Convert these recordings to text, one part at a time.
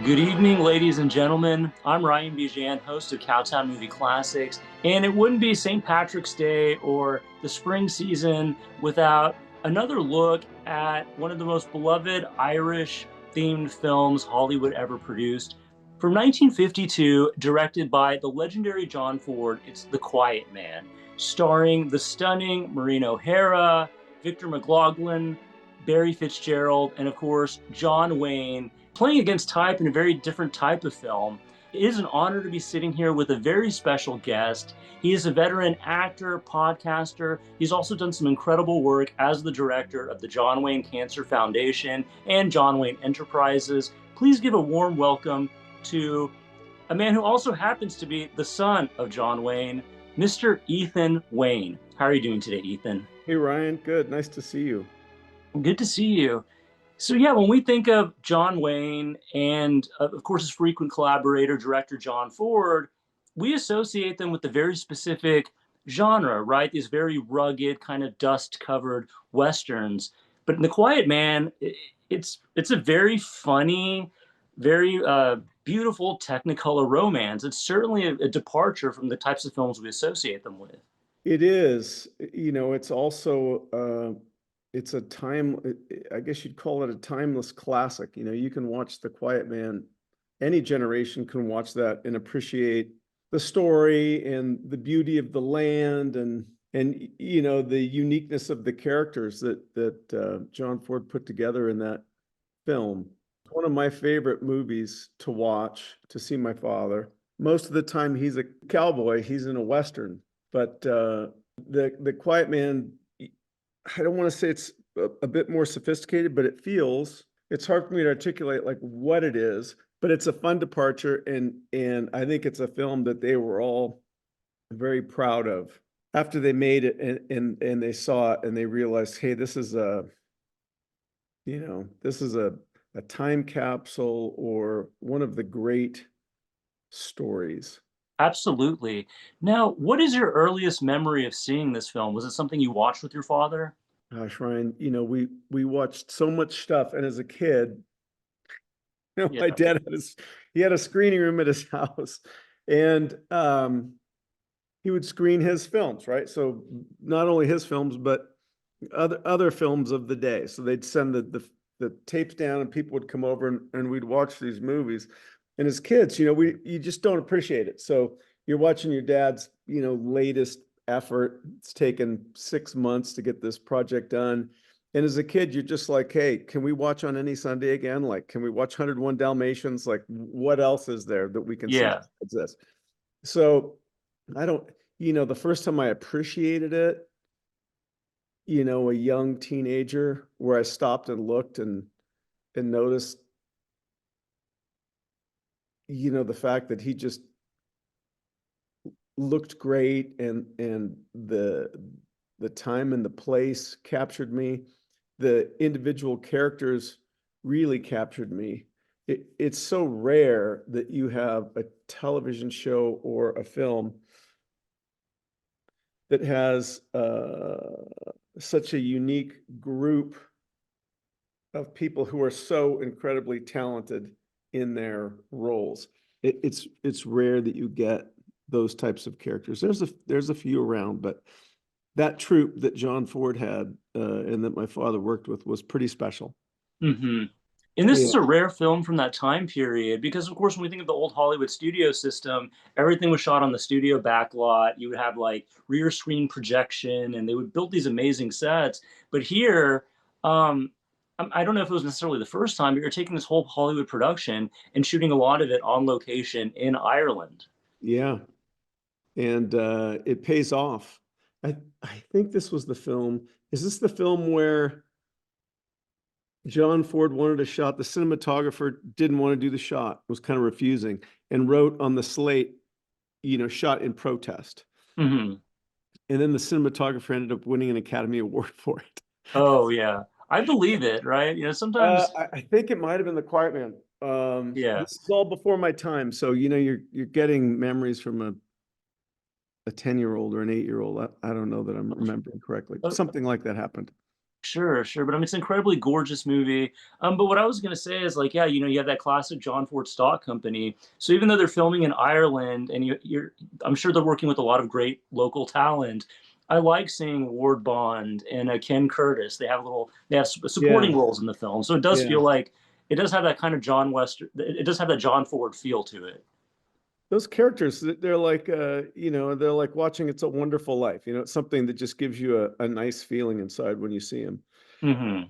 Good evening, ladies and gentlemen. I'm Ryan Bijan, host of Cowtown Movie Classics, and it wouldn't be St. Patrick's Day or the spring season without another look at one of the most beloved Irish-themed films Hollywood ever produced. From 1952, directed by the legendary John Ford, it's The Quiet Man, starring the stunning Maureen O'Hara, Victor McLaglen, Barry Fitzgerald, and of course, John Wayne, playing against type in a very different type of film. It is an honor to be sitting here with a very special guest. He is a veteran actor, podcaster. He's also done some incredible work as the director of the John Wayne Cancer Foundation and John Wayne Enterprises. Please give a warm welcome to a man who also happens to be the son of John Wayne, Mr. Ethan Wayne. How are you doing today, Ethan? Hey, Ryan. Good. Nice to see you. Good to see you. So yeah, when we think of John Wayne and of course his frequent collaborator, director John Ford, we associate them with the very specific genre, right? These very rugged, kind of dust-covered westerns. But in The Quiet Man, it's a very funny, very beautiful Technicolor romance. It's certainly a departure from the types of films we associate them with. It is, it's also it's a time, I guess you'd call it a timeless classic. You can watch The Quiet Man. Any generation can watch that and appreciate the story and the beauty of the land and the uniqueness of the characters that John Ford put together in that film. One of my favorite movies to watch, to see my father. Most of the time he's a cowboy, he's in a Western. But the Quiet Man, I don't want to say it's a bit more sophisticated, but it's hard for me to articulate like what it is, but it's a fun departure, and I think it's a film that they were all very proud of after they made it and they saw it and they realized, hey, this is a time capsule or one of the great stories. Absolutely. Now, what is your earliest memory of seeing this film? Was it something you watched with your father? Gosh, Ryan, we watched so much stuff, and as a kid, Yeah. my dad he had a screening room at his house, and he would screen his films, right? So not only his films, but other films of the day. So they'd send the tapes down, and people would come over and we'd watch these movies. And as kids, you just don't appreciate it. So you're watching your dad's, latest effort. It's taken 6 months to get this project done. And as a kid, you're just like, hey, can we watch on any Sunday again? Like, can we watch 101 Dalmatians? Like, what else is there that we can see Yeah. besides this? So I don't, the first time I appreciated it, a young teenager, where I stopped and looked and noticed, the fact that he just looked great, and the time and the place captured me. The individual characters really captured me. It's so rare that you have a television show or a film that has such a unique group of people who are so incredibly talented in their roles. It's rare that you get those types of characters. There's a few around, but that troupe that John Ford had and that my father worked with was pretty special. Hmm. And this Yeah. is a rare film from that time period because, of course, when we think of the old Hollywood studio system, everything was shot on the studio backlot. You would have like rear screen projection, and they would build these amazing sets. But here, I don't know if it was necessarily the first time, but you're taking this whole Hollywood production and shooting a lot of it on location in Ireland. Yeah, and it pays off. I think this was the film. Is this the film where John Ford wanted a shot? The cinematographer didn't want to do the shot, was kind of refusing, and wrote on the slate, shot in protest. Hmm. And then the cinematographer ended up winning an Academy Award for it. Oh yeah, I believe it. Right? Sometimes. I think it might have been The Quiet Man. Yeah. This is all before my time, so you're getting memories from a 10-year-old or an 8-year-old. I don't know that I'm remembering correctly. Uh, Something like that happened. Sure, sure. But I mean, it's an incredibly gorgeous movie. But what I was gonna say is like, yeah, you have that classic John Ford stock company. So even though they're filming in Ireland, and I'm sure they're working with a lot of great local talent. I like seeing Ward Bond and Ken Curtis. They have Yeah, supporting roles in the film, so it does yeah. feel like it does have that kind of John Western. It does have that John Ford feel to it. Those characters, they're like, they're like watching It's a Wonderful Life. You know, it's something that just gives you a nice feeling inside when you see them. Hmm.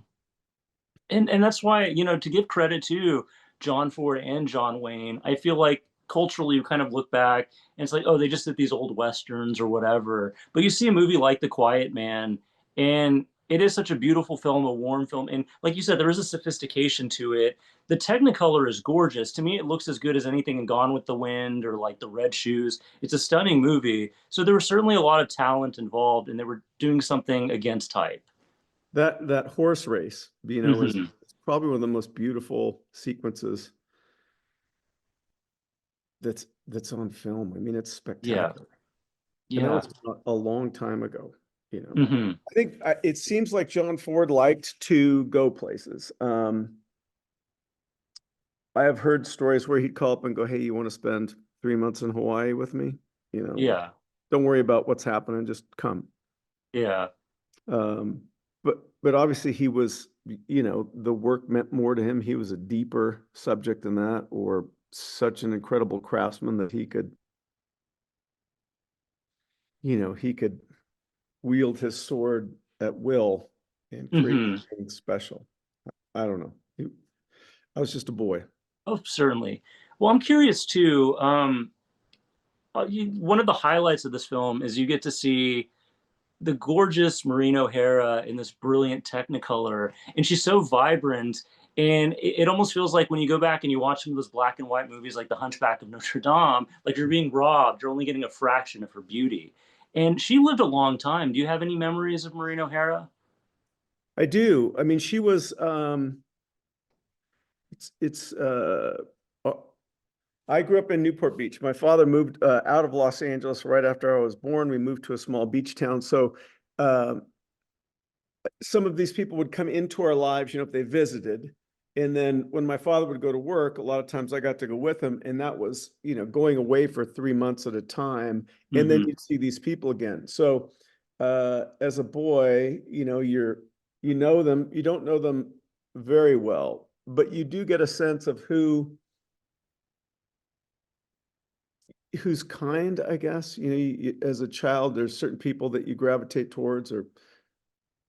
And that's why, to give credit to John Ford and John Wayne, I feel like culturally you kind of look back and it's like, oh, they just did these old westerns or whatever. But you see a movie like The Quiet Man, and it is such a beautiful film, a warm film, and like you said, there is a sophistication to it. The Technicolor is gorgeous. To me, it looks as good as anything in Gone with the Wind or like The Red Shoes. It's a stunning movie. So there was certainly a lot of talent involved, and they were doing something against type. That horse race, is Hmm. probably one of the most beautiful sequences that's on film. I mean, it's Yeah. spectacular. And that Yeah. was a long time ago, you know. Hmm. I think it seems like John Ford liked to go places. I have heard stories where he'd call up and go, "Hey, you want to spend 3 months in Hawaii with me? You know, Yeah. don't worry about what's happening, just come." Yeah. Um, but obviously he was, the work meant more to him. He was a deeper subject than that, or such an incredible craftsman that he could wield his sword at will and create Hmm. something special. I don't know. I was just a boy. Oh, certainly. Well, I'm curious too. One of the highlights of this film is you get to see the gorgeous Maureen O'Hara in this brilliant Technicolor, and she's so vibrant. And it almost feels like when you go back and you watch some of those black and white movies, like The Hunchback of Notre Dame, like you're being robbed. You're only getting a fraction of her beauty. And she lived a long time. Do you have any memories of Maureen O'Hara? I do. I mean, she was it's uh, I grew up in Newport Beach. My father moved out of Los Angeles right after I was born. We moved to a small beach town. So um, some of these people would come into our lives, if they visited. And then when my father would go to work, a lot of times I got to go with him. And that was, going away for 3 months at a time. And then Hmm. you'd see these people again. So as a boy, you know them, you don't know them very well, but you do get a sense of who's kind, I guess. As a child, there's certain people that you gravitate towards or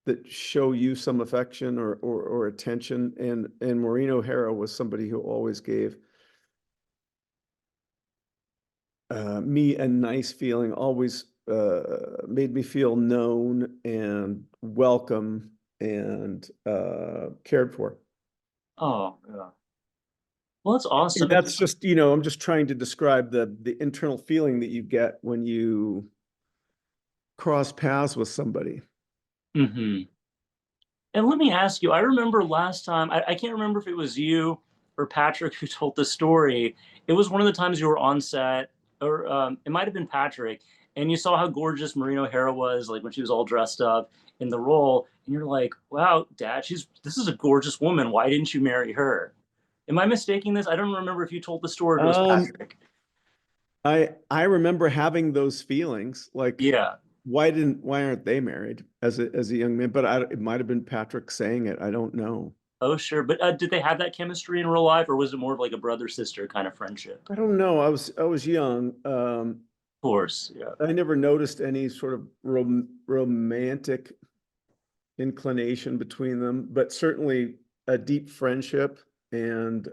that show you some affection or attention. And Maureen O'Hara was somebody who always gave me a nice feeling, always made me feel known and welcome and cared for. Oh, yeah. Well, that's And awesome. that's just, I'm just trying to describe the internal feeling that you get when you cross paths with somebody. Hmm. And let me ask you, I remember last time, I can't remember if it was you or Patrick who told the story. It was one of the times you were on set, or it might have been Patrick, and you saw how gorgeous Maureen O'Hara was, like when she was all dressed up in the role, and you're like, wow, Dad, this is a gorgeous woman. Why didn't you marry her? Am I mistaking this? I don't remember if you told the story or if it was Um, Patrick. I remember having those feelings, like Yeah. why aren't they married as a young man? But it might have been Patrick saying it. I don't know. Oh, sure. But did they have that chemistry in real life, or was it more of like a brother sister kind of friendship? I don't know. I was young. Of course. Yeah. I never noticed any sort of romantic inclination between them, but certainly a deep friendship. And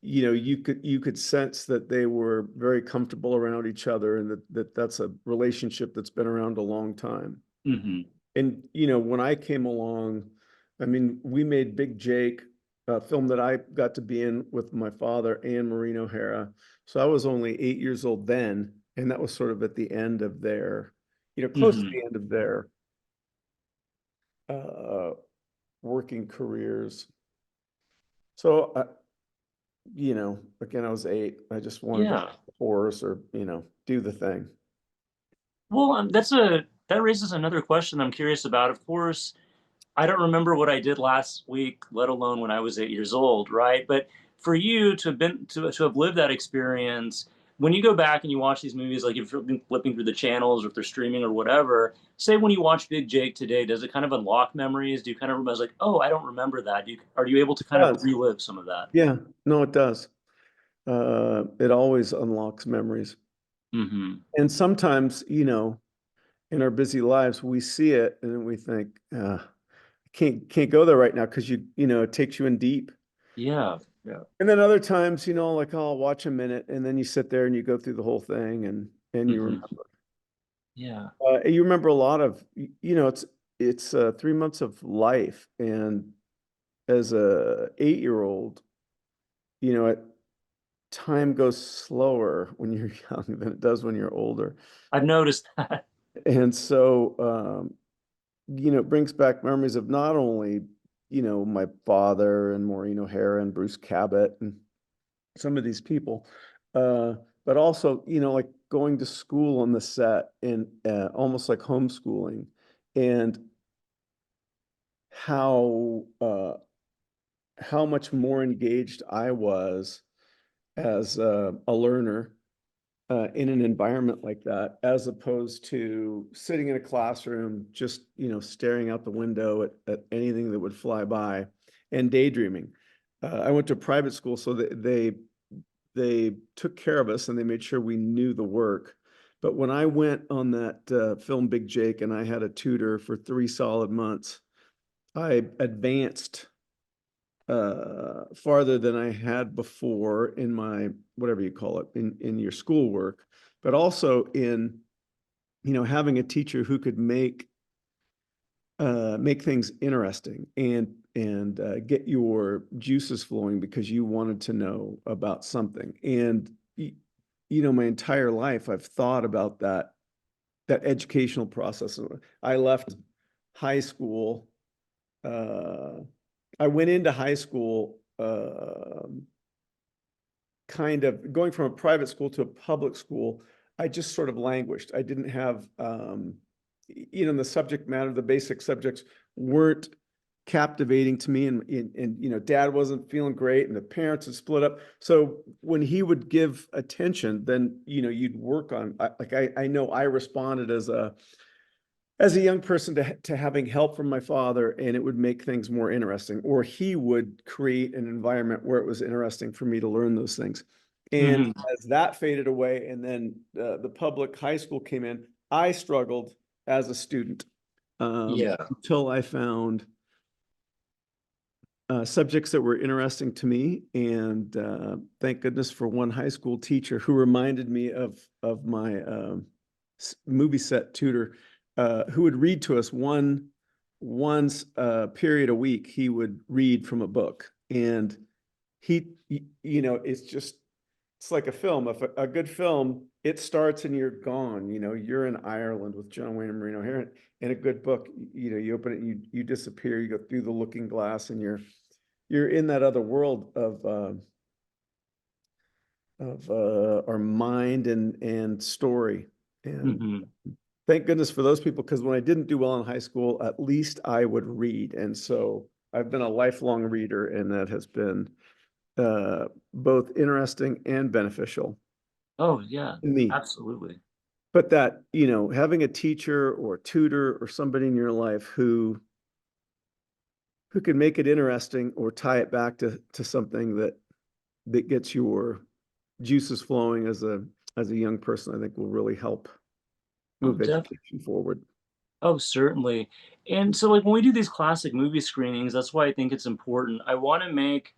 you could sense that they were very comfortable around each other, and that's a relationship that's been around a long time. Hmm. And when I came along, I mean, we made Big Jake, a film that I got to be in with my father and Maureen O'Hara. So I was only 8 years old then, and that was sort of at the end of their, close to Hmm. the end of their uh, working careers. So, again, I was 8. I just wanted to Yeah. ride the horse or, do the thing. Well, that raises another question I'm curious about. Of course, I don't remember what I did last week, let alone when I was 8 years old, right? But for you to have been to have lived that experience, when you go back and you watch these movies, like if you've been flipping through the channels or if they're streaming or whatever, say when you watch Big Jake today, does it kind of unlock memories? Do you kind of realize like, oh, I don't remember that? Are you able to kind of Does. relive some of that? Yeah, no, it does. It always unlocks memories. Mm-hmm. And sometimes, in our busy lives, we see it and we think, can't go there right now because it takes you in deep. Yeah. Yeah. And then other times, like, oh, I'll watch a minute, and then you sit there and you go through the whole thing and you Mm-hmm. remember. Yeah. You remember a lot of, it's 3 months of life, and as a 8-year-old, it time goes slower when you're young than it does when you're older. I've noticed that. And so, it brings back memories of not only, my father and Maureen O'Hara and Bruce Cabot and some of these people, but also, like going to school on the set and almost like homeschooling, and how how much more engaged I was as a learner in an environment like that, as opposed to sitting in a classroom, just, staring out the window at anything that would fly by and daydreaming. I went to private school, so they took care of us and they made sure we knew the work. But when I went on that film Big Jake and I had a tutor for 3 solid months, I advanced farther than I had before in my, whatever you call it, in your schoolwork, but also in, having a teacher who could make things interesting and get your juices flowing because you wanted to know about something. And my entire life I've thought about that educational process. I left high school. Uh, I went into high school kind of going from a private school to a public school. I just sort of languished. I didn't have, the subject matter, the basic subjects weren't captivating to me, and dad wasn't feeling great and the parents had split up. So when he would give attention, then you'd work on, I know I responded as a young person to having help from my father, and it would make things more interesting, or he would create an environment where it was interesting for me to learn those things. And Mm-hmm. as that faded away, and then the public high school came in, I struggled as a student Yeah. until I found subjects that were interesting to me. And thank goodness for one high school teacher who reminded me of my movie set tutor, who would read to us once period a week. He would read from a book, and it's like a film. If a good film, it starts and you're gone. You're in Ireland with John Wayne and Marino OHara. In a good book, you open it, you disappear, you go through the looking glass, and you're in that other world of our mind and story. And Mm-hmm. thank goodness for those people, because when I didn't do well in high school, at least I would read. And so I've been a lifelong reader, and that has been both interesting and beneficial Oh, yeah, to me. absolutely. But that, having a teacher or a tutor or somebody in your life who can make it interesting or tie it back to something that gets your juices flowing as a young person, I think will really help Oh, move definitely. education forward. Oh, certainly. And so, like, when we do these classic movie screenings, that's why I think it's important. I want to make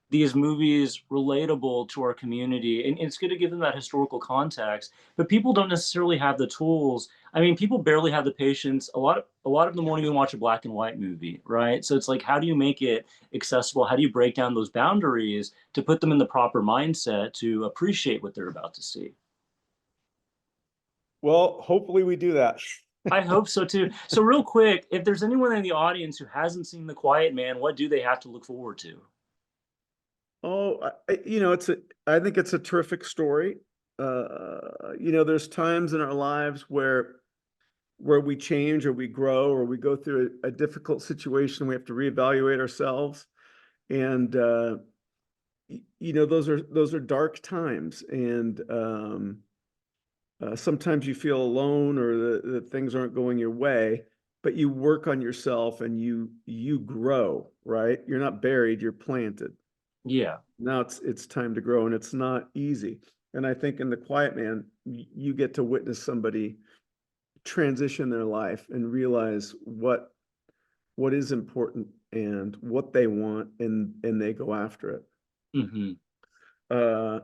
these movies relatable to our community, and it's good to give them that historical context. But people don't necessarily have the tools. I mean, people barely have the patience. A lot of them won't even watch a black and white movie, right? So it's like, how do you make it accessible? How do you break down those boundaries to put them in the proper mindset to appreciate what they're about to see? Well, hopefully we do that. I hope so too. So real quick, if there's anyone in the audience who hasn't seen The Quiet Man, what do they have to look forward to? Oh, I think it's a terrific story. There's times in our lives where where we change or we grow or we go through a difficult situation, we have to reevaluate ourselves. And those are dark times, and sometimes you feel alone or that things aren't going your way, but you work on yourself and you grow, right? You're not buried, you're planted. Yeah. Now it's time to grow, and it's not easy. And I think in The Quiet Man, you get to witness somebody transition their life and realize what is important and what they want, and they go after it. Hmm. Uh,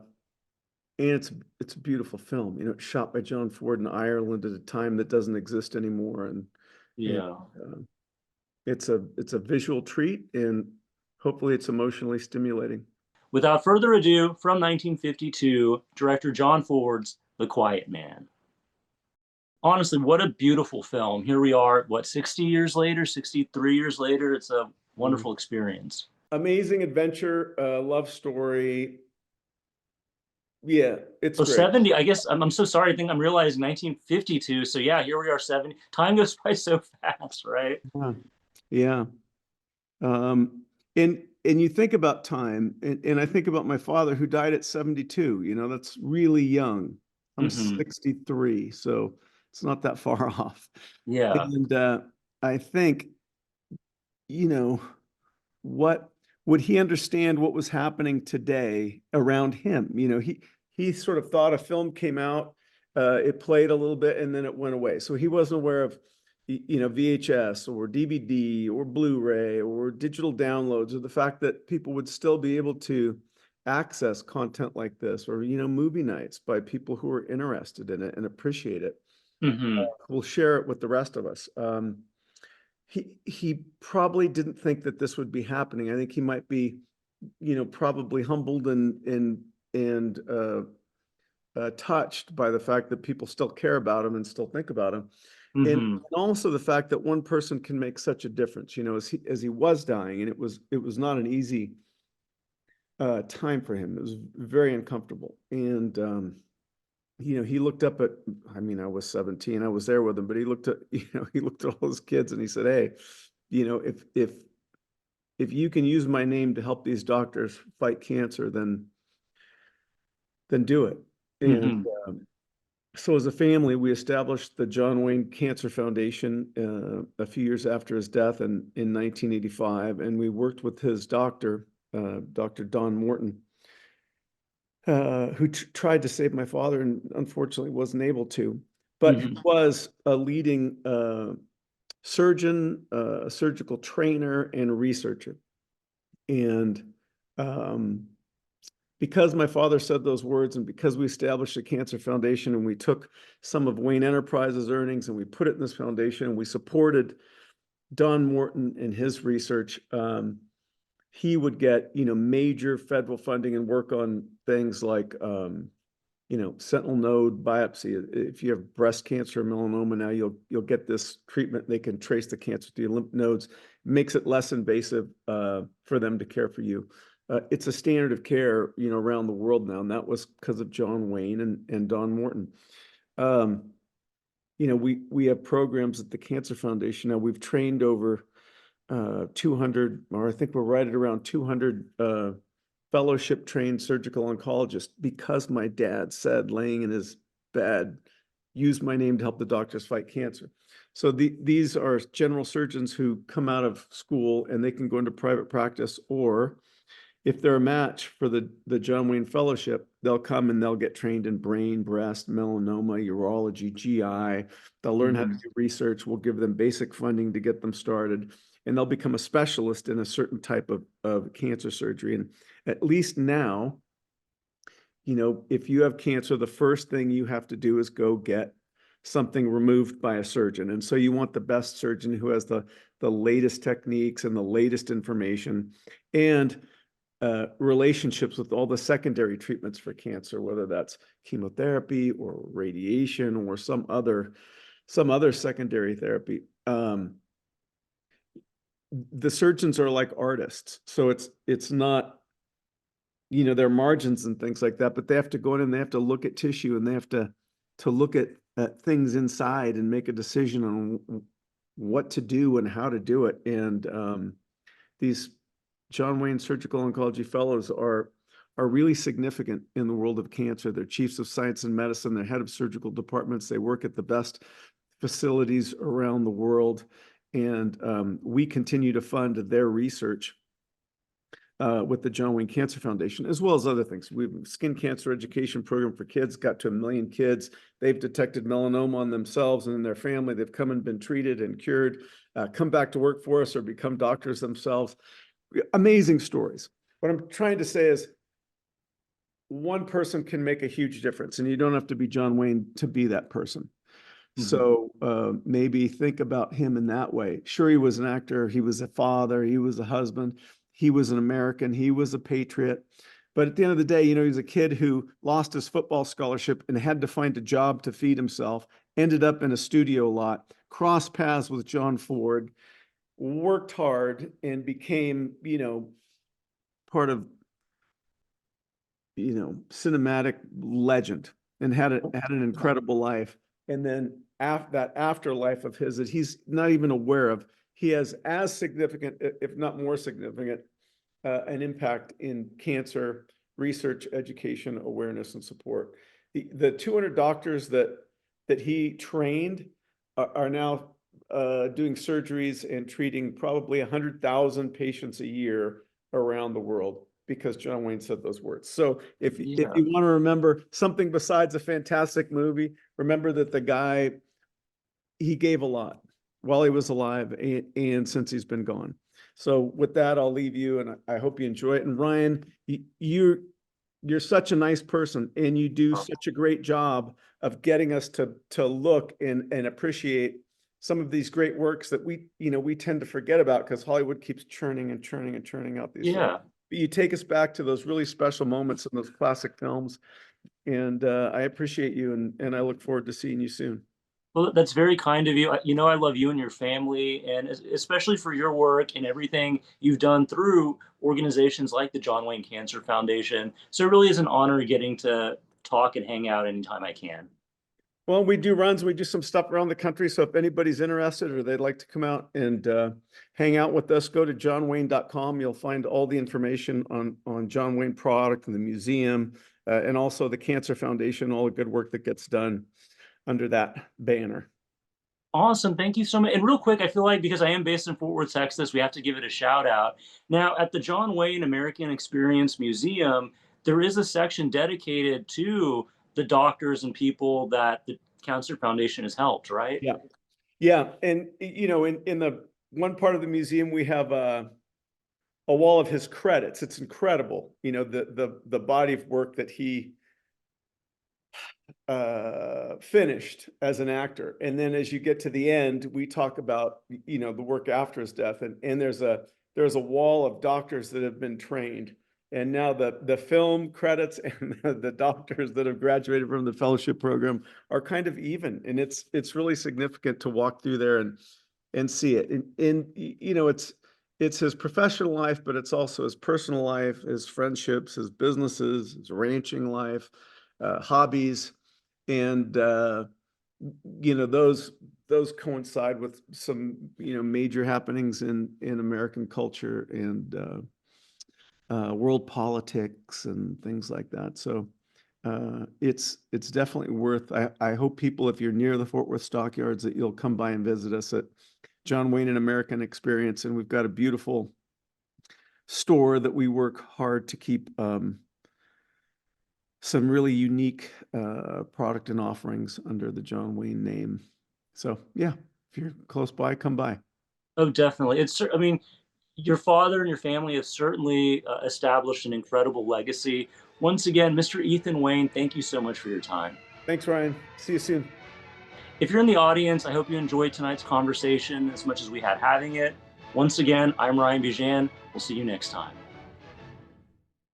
and it's a beautiful film. It's shot by John Ford in Ireland at a time that doesn't exist anymore, and Yeah. it's a visual treat, and hopefully it's emotionally stimulating. Without further ado, from 1952, director John Ford's The Quiet Man. Honestly, what a beautiful film. Here we are, what, 60 years later, 63 years later? It's a Mhm. wonderful experience. Amazing adventure, love story. Yeah, it's So great. 70, I guess, I'm so sorry. I think I'm realizing 1952. So yeah, here we are, 70. Time goes by so fast, right? Yeah. Yeah. Um, and you think about time, and I think about my father who died at 72. That's really young. I'm Hmm. 63, so it's not that far off. Yeah. And I think, you know, what would he understand what was happening today around him? He sort of thought a film came out, it played a little bit, and then it went away. So he wasn't aware of VHS or DVD or Blu-ray or digital downloads, or the fact that people would still be able to access content like this, or movie nights by people who are interested in it and appreciate it. Hmm. Will share it with the rest of us. He probably didn't think that this would be happening. I think he might be, probably humbled and touched by the fact that people still care about him and still think about him, and Hmm. also the fact that one person can make such a difference. As he was dying, and it was not an easy time for him. It was very uncomfortable, and he looked up at, I mean, I was 17, I was there with him, but he looked at, he looked at all his kids and he said, "Hey, if you can use my name to help these doctors fight cancer, then do it." And Hmm. so as a family, we established the John Wayne Cancer Foundation a few years after his death in 1985, and we worked with his doctor, Dr. Don Morton, who tried to save my father and unfortunately wasn't able to, but who Hmm. was a leading surgeon, surgical trainer, and researcher. And um, because my father said those words, and because we established a cancer foundation, and we took some of Wayne Enterprises' earnings and we put it in this foundation, and we supported Don Morton and his research, he would get major federal funding and work on things like sentinel node biopsy. If you have breast cancer or melanoma now, you'll get this treatment. They can trace the cancer to your lymph nodes, makes it less invasive for them to care for you. It's a standard of care, around the world now, and that was because of John Wayne and Don Morton. Um, we have programs at the Cancer Foundation now. We've trained over 200, or I think we're right at around 200 fellowship trained surgical oncologist, because my dad said, laying in his bed, use my name to help the doctors fight cancer. So these are general surgeons who come out of school and they can go into private practice, or if they're a match for the John Wayne Fellowship, they'll come and they'll get trained in brain, breast, melanoma, urology, GI. They'll learn how to Hmm. do research. We'll give them basic funding to get them started, and they'll become a specialist in a certain type of cancer surgery. And at least now, if you have cancer, the first thing you have to do is go get something removed by a surgeon. And so you want the best surgeon who has the latest techniques and the latest information, and relationships with all the secondary treatments for cancer, whether that's chemotherapy or radiation or some other secondary therapy. The surgeons are like artists, so it's not, their margins and things like that, but they have to go in and they have to look at tissue, and they have to look at things inside and make a decision on what to do and how to do it. And these John Wayne Surgical Oncology Fellows are really significant in the world of cancer. They're chiefs of science and medicine. They're head of surgical departments. They work at the best facilities around the world. And we continue to fund their research with the John Wayne Cancer Foundation, as well as other things. We have a skin cancer education program for kids, got to 1 million kids. They've detected melanoma on themselves and in their family. They've come and been treated and cured, come back to work for us or become doctors themselves. Amazing stories. What I'm trying to say is one person can make a huge difference, and you don't have to be John Wayne to be that person. So maybe think about him in that way. Sure, he was an actor, he was a father, he was a husband, he was an American, he was a patriot. But at the end of the day, you know, he's a kid who lost his football scholarship and had to find a job to feed himself, ended up in a studio lot, crossed paths with John Ford, worked hard, and became, you know, part of, you know, cinematic legend, and had an incredible life. And then that afterlife of his that he's not even aware of, he has as significant, if not more significant, an impact in cancer research, education, awareness, and support. The 200 doctors that he trained are now doing surgeries and treating probably 100,000 patients a year around the world, because John Wayne said those words. So if you want to remember something besides a fantastic movie, remember that the guy, he gave a lot while he was alive and since he's been gone. So with that, I'll leave you, and I hope you enjoy it. And Ryan, you're such a nice person, and you do such a great job of getting us to look and appreciate some of these great works that we tend to forget about, because Hollywood keeps churning and churning and churning out these films. But you take us back to those really special moments in those classic films, and I appreciate you, and I look forward to seeing you soon. Well, that's very kind of you. You know, I love you and your family, and especially for your work and everything you've done through organizations like the John Wayne Cancer Foundation. So it really is an honor getting to talk and hang out anytime I can. Well, we do runs, we do some stuff around the country. So if anybody's interested or they'd like to come out and hang out with us, go to johnwayne.com. You'll find all the information on John Wayne product and the museum, and also the Cancer Foundation, all the good work that gets done under that banner. Awesome. Thank you so much. And real quick, I feel like because I am based in Fort Worth, Texas, we have to give it a shout out. Now, at the John Wayne American Experience Museum, there is a section dedicated to the doctors and people that the Cancer Foundation has helped, right? Yeah. Yeah. And, you know, in the one part of the museum, we have a wall of his credits. It's incredible. You know, the body of work that he finished as an actor. And then as you get to the end, we talk about, you know, the work after his death. And there's a wall of doctors that have been trained. And now the film credits and the doctors that have graduated from the fellowship program are kind of even. And it's really significant to walk through there and see it. And you know, it's his professional life, but it's also his personal life, his friendships, his businesses, his ranching life, hobbies. And you know, those coincide with some, you know, major happenings in American culture and world politics and things like that. So it's definitely worth. I hope people, if you're near the Fort Worth Stockyards, that you'll come by and visit us at John Wayne and American Experience. And we've got a beautiful store that we work hard to keep some really unique product and offerings under the John Wayne name. So yeah, if you're close by, come by. Oh, definitely. I mean, your father and your family have certainly established an incredible legacy. Once again, Mr. Ethan Wayne, thank you so much for your time. Thanks, Ryan. See you soon. If you're in the audience, I hope you enjoyed tonight's conversation as much as we had having it. Once again, I'm Ryan Bijan. We'll see you next time.